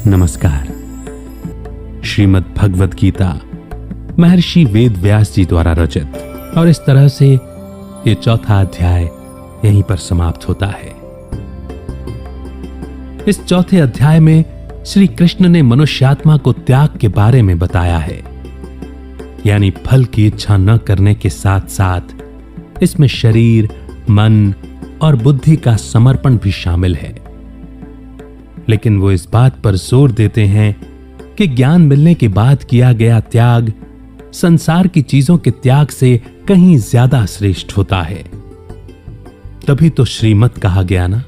नमस्कार। श्रीमद् भगवद गीता महर्षि वेद व्यास जी द्वारा रचित, और इस तरह से ये चौथा अध्याय यहीं पर समाप्त होता है। इस चौथे अध्याय में श्री कृष्ण ने मनुष्यात्मा को त्याग के बारे में बताया है, यानी फल की इच्छा न करने के साथ साथ इसमें शरीर, मन और बुद्धि का समर्पण भी शामिल है। लेकिन वो इस बात पर जोर देते हैं कि ज्ञान मिलने के बाद किया गया त्याग संसार की चीजों के त्याग से कहीं ज्यादा श्रेष्ठ होता है। तभी तो श्रीमत कहा गया ना,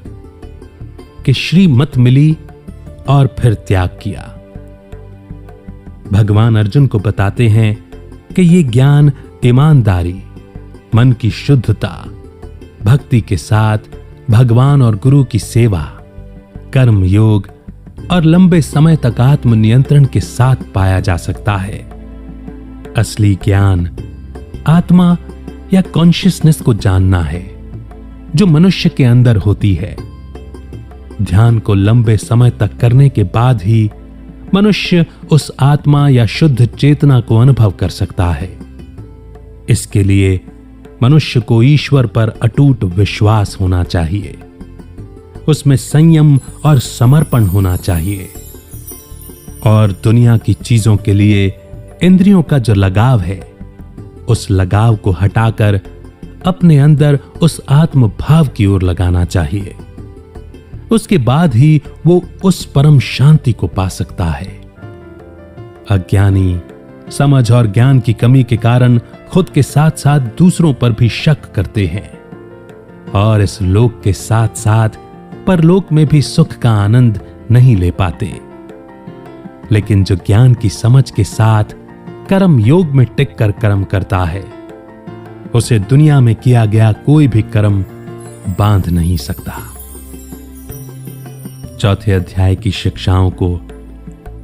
कि श्रीमत मिली और फिर त्याग किया। भगवान अर्जुन को बताते हैं कि ये ज्ञान ईमानदारी, मन की शुद्धता, भक्ति के साथ भगवान और गुरु की सेवा, कर्म योग और लंबे समय तक आत्म नियंत्रण के साथ पाया जा सकता है। असली ज्ञान आत्मा या कॉन्शियसनेस को जानना है, जो मनुष्य के अंदर होती है। ध्यान को लंबे समय तक करने के बाद ही मनुष्य उस आत्मा या शुद्ध चेतना को अनुभव कर सकता है। इसके लिए मनुष्य को ईश्वर पर अटूट विश्वास होना चाहिए, उसमें संयम और समर्पण होना चाहिए, और दुनिया की चीजों के लिए इंद्रियों का जो लगाव है, उस लगाव को हटाकर अपने अंदर उस आत्म भाव की ओर लगाना चाहिए। उसके बाद ही वो उस परम शांति को पा सकता है। अज्ञानी समझ और ज्ञान की कमी के कारण खुद के साथ साथ दूसरों पर भी शक करते हैं, और इस लोक के साथ साथ परलोक में भी सुख का आनंद नहीं ले पाते। लेकिन जो ज्ञान की समझ के साथ कर्म योग में टिक कर कर्म करता है, उसे दुनिया में किया गया कोई भी कर्म बांध नहीं सकता। चौथे अध्याय की शिक्षाओं को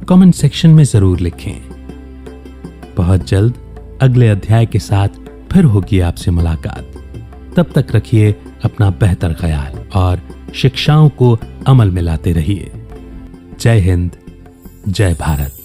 कमेंट सेक्शन में जरूर लिखें। बहुत जल्द अगले अध्याय के साथ फिर होगी आपसे मुलाकात। तब तक रखिए अपना बेहतर ख्याल और शिक्षाओं को अमल में लाते रहिए। जय हिंद, जय भारत।